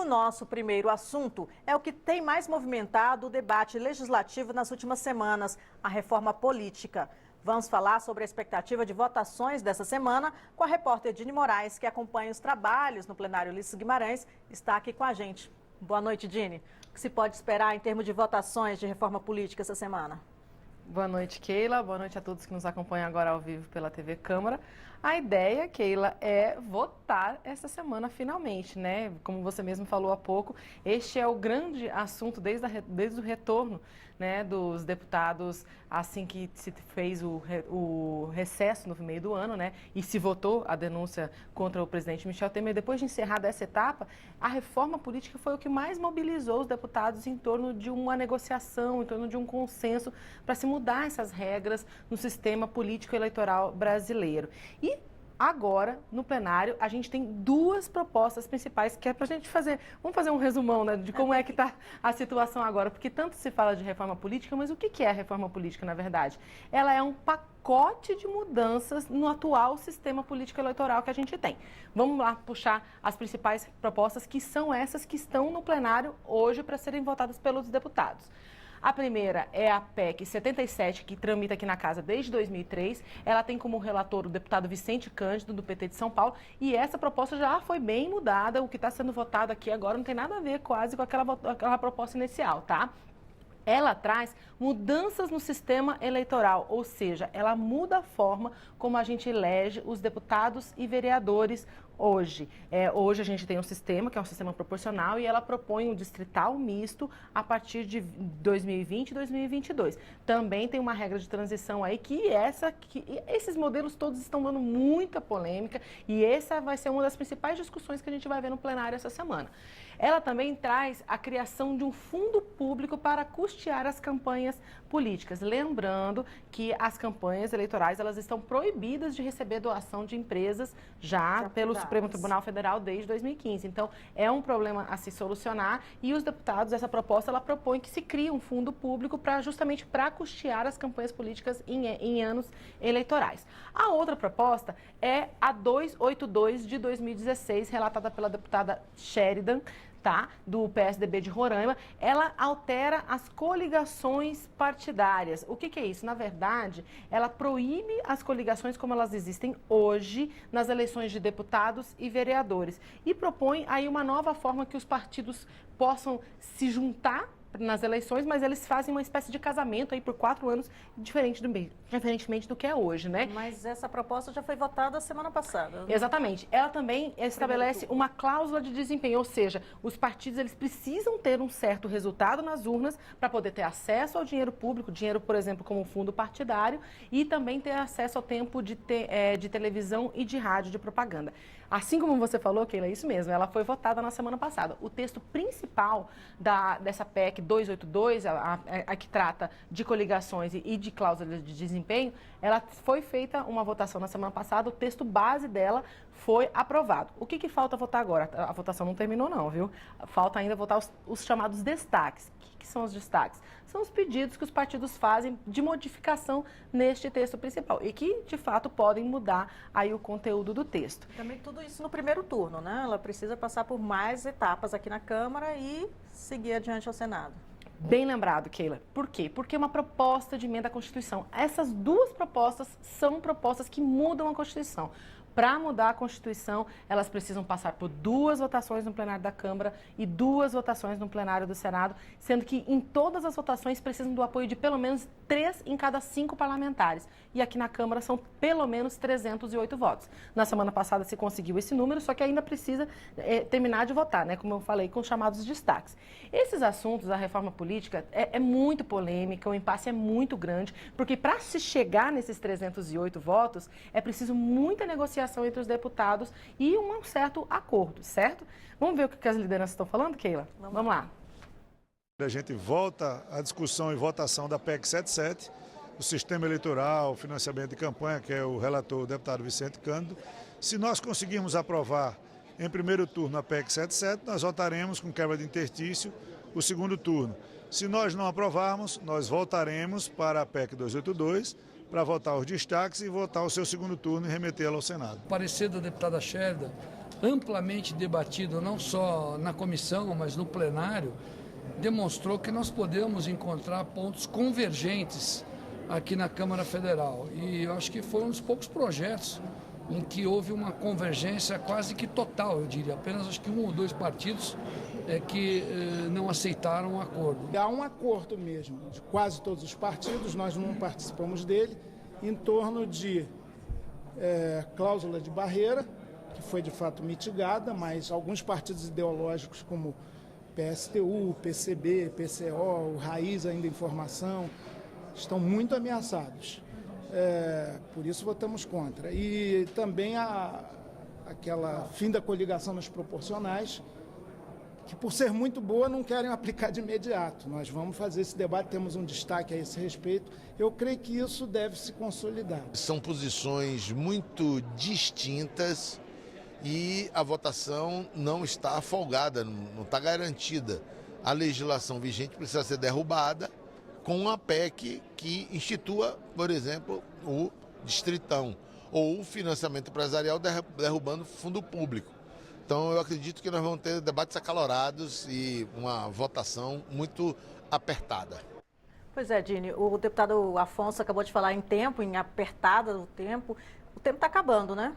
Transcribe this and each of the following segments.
o nosso primeiro assunto é o que tem mais movimentado o debate legislativo nas últimas semanas, a reforma política. Vamos falar sobre a expectativa de votações dessa semana com a repórter Dini Moraes, que acompanha os trabalhos no plenário Ulisses Guimarães, está aqui com a gente. Boa noite, Dini. O que se pode esperar em termos de votações de reforma política essa semana? Boa noite, Keila. Boa noite a todos que nos acompanham agora ao vivo pela TV Câmara. A ideia, Keila, é votar essa semana finalmente, né? Como você mesmo falou há pouco, este é o grande assunto desde o retorno, né, dos deputados, assim que se fez o recesso no meio do ano, né, e se votou a denúncia contra o presidente Michel Temer. Depois de encerrada essa etapa, a reforma política foi o que mais mobilizou os deputados em torno de uma negociação, em torno de um consenso para se mudar essas regras no sistema político-eleitoral brasileiro. E agora, no plenário, a gente tem duas propostas principais, que é para a gente fazer, vamos fazer um resumão, né, de como é que está a situação agora, porque tanto se fala de reforma política, mas o que é a reforma política, na verdade? Ela é um pacote de mudanças no atual sistema político-eleitoral que a gente tem. Vamos lá puxar as principais propostas, que são essas que estão no plenário hoje para serem votadas pelos deputados. A primeira é a PEC 77, que tramita aqui na casa desde 2003. Ela tem como relator o deputado Vicente Cândido, do PT de São Paulo, e essa proposta já foi bem mudada. O que está sendo votado aqui agora não tem nada a ver quase com aquela proposta inicial, tá? Ela traz mudanças no sistema eleitoral, ou seja, ela muda a forma como a gente elege os deputados e vereadores hoje. Hoje a gente tem um sistema, que é um sistema proporcional, e ela propõe um distrital misto a partir de 2020 e 2022. Também tem uma regra de transição aí, esses modelos todos estão dando muita polêmica, e essa vai ser uma das principais discussões que a gente vai ver no plenário essa semana. Ela também traz a criação de um fundo público para custear as campanhas políticas. Lembrando que as campanhas eleitorais, elas estão proibidas de receber doação de empresas já pelo Supremo Tribunal Federal desde 2015. Então, é um problema a se solucionar, e os deputados, essa proposta, ela propõe que se crie um fundo público justamente para custear as campanhas políticas em anos eleitorais. A outra proposta é a 282 de 2016, relatada pela deputada Sheridan, tá, do PSDB de Roraima. Ela altera as coligações partidárias. O que é isso? Na verdade, ela proíbe as coligações como elas existem hoje nas eleições de deputados e vereadores. E propõe aí uma nova forma que os partidos possam se juntar nas eleições, mas eles fazem uma espécie de casamento aí por 4 anos, diferentemente do que é hoje, né? Mas essa proposta já foi votada semana passada. Exatamente. Ela também estabelece uma cláusula de desempenho, ou seja, os partidos, eles precisam ter um certo resultado nas urnas para poder ter acesso ao dinheiro público, dinheiro, por exemplo, como fundo partidário, e também ter acesso ao tempo de televisão e de rádio, de propaganda. Assim como você falou, Keila, é isso mesmo, ela foi votada na semana passada. O texto principal dessa PEC 282, a que trata de coligações e de cláusulas de desempenho, ela foi feita uma votação na semana passada, o texto base dela foi aprovado. O que falta votar agora? A votação não terminou não, viu? Falta ainda votar os chamados destaques. O que são os destaques? São os pedidos que os partidos fazem de modificação neste texto principal e que, de fato, podem mudar aí o conteúdo do texto. Também tudo isso no primeiro turno, né? Ela precisa passar por mais etapas aqui na Câmara e seguir adiante ao Senado. Bem lembrado, Keila. Por quê? Porque é uma proposta de emenda à Constituição. Essas duas propostas são propostas que mudam a Constituição. Para mudar a Constituição, elas precisam passar por 2 votações no plenário da Câmara e 2 votações no plenário do Senado, sendo que em todas as votações precisam do apoio de pelo menos 3 em cada 5 parlamentares. E aqui na Câmara são pelo menos 308 votos. Na semana passada se conseguiu esse número, só que ainda precisa terminar de votar, né? Como eu falei, com os chamados destaques. Esses assuntos, a reforma política, é muito polêmica, o impasse é muito grande, porque para se chegar nesses 308 votos, é preciso muita negociação entre os deputados e um certo acordo, certo? Vamos ver o que as lideranças estão falando, Keila? Vamos lá. A gente volta à discussão e votação da PEC 77, o sistema eleitoral, o financiamento de campanha, que é o relator, o deputado Vicente Cândido. Se nós conseguirmos aprovar em primeiro turno a PEC 77, nós votaremos com quebra de interstício o segundo turno. Se nós não aprovarmos, nós voltaremos para a PEC 282, para votar os destaques e votar o seu segundo turno e remetê-lo ao Senado. O parecer da deputada Sheridan amplamente debatido, não só na comissão, mas no plenário, demonstrou que nós podemos encontrar pontos convergentes aqui na Câmara Federal. E eu acho que foi um dos poucos projetos em que houve uma convergência quase que total, eu diria. Apenas acho que 1 ou 2 partidos que não aceitaram o acordo. Há um acordo mesmo de quase todos os partidos, nós não participamos dele, em torno de cláusula de barreira, que foi de fato mitigada, mas alguns partidos ideológicos como PSTU, PCB, PCO, o Raiz ainda em formação, estão muito ameaçados. Por isso votamos contra. E também aquela fim da coligação nas proporcionais, que por ser muito boa não querem aplicar de imediato. Nós vamos fazer esse debate, temos um destaque a esse respeito. Eu creio que isso deve se consolidar. São posições muito distintas e a votação não está folgada, não está garantida. A legislação vigente precisa ser derrubada com uma PEC que institua, por exemplo, o distritão ou o financiamento empresarial derrubando fundo público. Então eu acredito que nós vamos ter debates acalorados e uma votação muito apertada. Pois é, Dini, o deputado Afonso acabou de falar em tempo, em apertada do tempo. O tempo está acabando, né?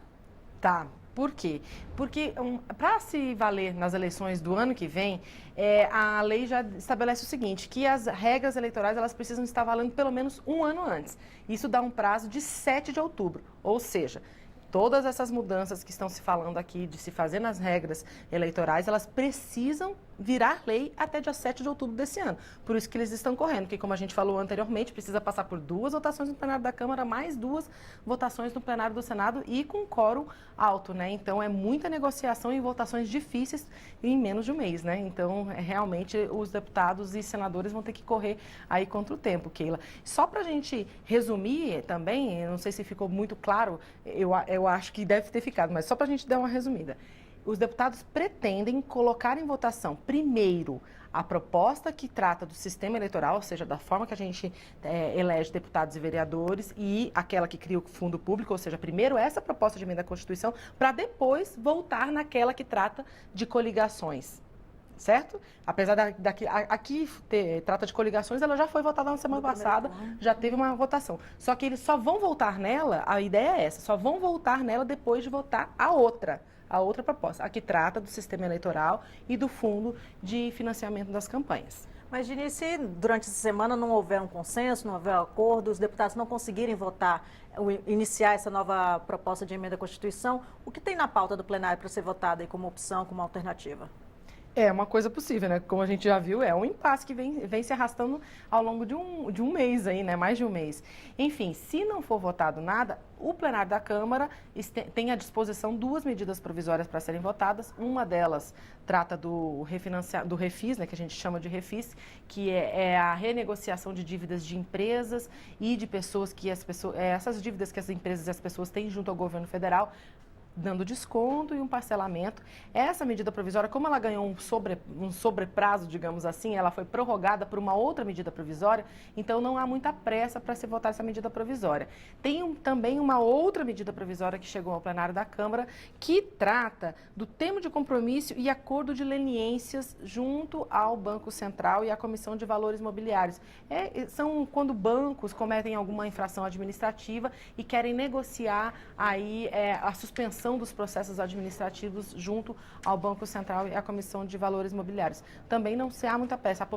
Tá. Por quê? Porque para se valer nas eleições do ano que vem, a lei já estabelece o seguinte, que as regras eleitorais elas precisam estar valendo pelo menos um ano antes. Isso dá um prazo de 7 de outubro, ou seja, todas essas mudanças que estão se falando aqui de se fazer nas regras eleitorais, elas precisam virar lei até dia 7 de outubro desse ano. Por isso que eles estão correndo, porque como a gente falou anteriormente, precisa passar por 2 votações no plenário da Câmara, mais 2 votações no plenário do Senado e com quórum alto, né? Então é muita negociação e votações difíceis em menos de um mês, né? Então realmente os deputados e senadores vão ter que correr aí contra o tempo, Keila. Só para a gente resumir também, eu não sei se ficou muito claro, eu acho que deve ter ficado, mas só para a gente dar uma resumida. Os deputados pretendem colocar em votação, primeiro, a proposta que trata do sistema eleitoral, ou seja, da forma que a gente elege deputados e vereadores, e aquela que cria o fundo público, ou seja, primeiro essa proposta de emenda à Constituição, para depois voltar naquela que trata de coligações. Certo? Apesar aqui trata de coligações, ela já foi votada na semana passada, já teve uma votação. Só que eles só vão voltar nela, a ideia é essa, só vão voltar nela depois de votar a outra proposta, a que trata do sistema eleitoral e do fundo de financiamento das campanhas. Mas, Dini, se durante essa semana não houver um consenso, não houver um acordo, os deputados não conseguirem votar, iniciar essa nova proposta de emenda à Constituição, o que tem na pauta do plenário para ser votada aí como opção, como alternativa? É uma coisa possível, né? Como a gente já viu, é um impasse que vem se arrastando ao longo de um mês aí, né? Mais de um mês. Enfim, se não for votado nada, o plenário da Câmara tem à disposição 2 medidas provisórias para serem votadas. Uma delas trata do refis, né? Que a gente chama de refis, que é a renegociação de dívidas de empresas e de pessoas essas dívidas que as empresas e as pessoas têm junto ao governo federal, dando desconto e um parcelamento. Essa medida provisória, como ela ganhou um sobreprazo, digamos assim, ela foi prorrogada por uma outra medida provisória, então não há muita pressa para se votar essa medida provisória. Tem também uma outra medida provisória que chegou ao plenário da Câmara, que trata do termo de compromisso e acordo de leniências junto ao Banco Central e à Comissão de Valores Mobiliários. São quando bancos cometem alguma infração administrativa e querem negociar aí a suspensão dos processos administrativos junto ao Banco Central e à Comissão de Valores Mobiliários. Também não se há muita pressa.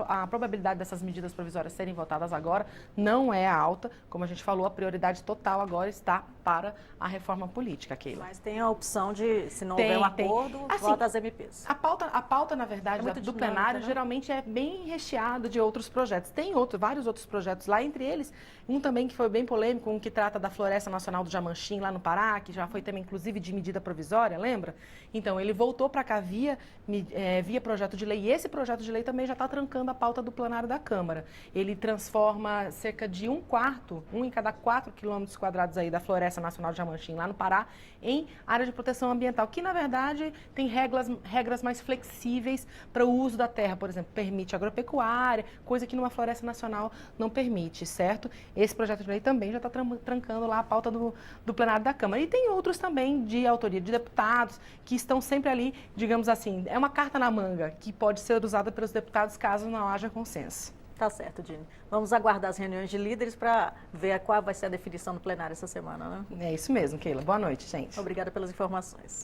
A probabilidade dessas medidas provisórias serem votadas agora não é alta. Como a gente falou, a prioridade total agora está para a reforma política, Keila. Mas tem a opção de, se não houver um acordo, assim, vota as MPs. A pauta na verdade, do plenário, né? Geralmente é bem recheada de outros projetos. Tem vários outros projetos lá, entre eles, um também que foi bem polêmico, um que trata da Floresta Nacional do Jamanchim, lá no Pará, que já foi também, inclusive, de medida provisória, lembra? Então, ele voltou para cá via projeto de lei, e esse projeto de lei também já está trancando a pauta do plenário da Câmara. Ele transforma cerca de 1/4, um em cada 4 quilômetros quadrados aí da Floresta Nacional de Jamanchim, lá no Pará, em área de proteção ambiental, que, na verdade, tem regras mais flexíveis para o uso da terra, por exemplo, permite agropecuária, coisa que numa floresta nacional não permite, certo? Esse projeto de lei também já está trancando lá a pauta do plenário da Câmara. E tem outros também. também de autoria de deputados, que estão sempre ali, digamos assim, é uma carta na manga, que pode ser usada pelos deputados caso não haja consenso. Tá certo, Dini. Vamos aguardar as reuniões de líderes para ver qual vai ser a definição do plenário essa semana, né? É isso mesmo, Keila. Boa noite, gente. Obrigada pelas informações.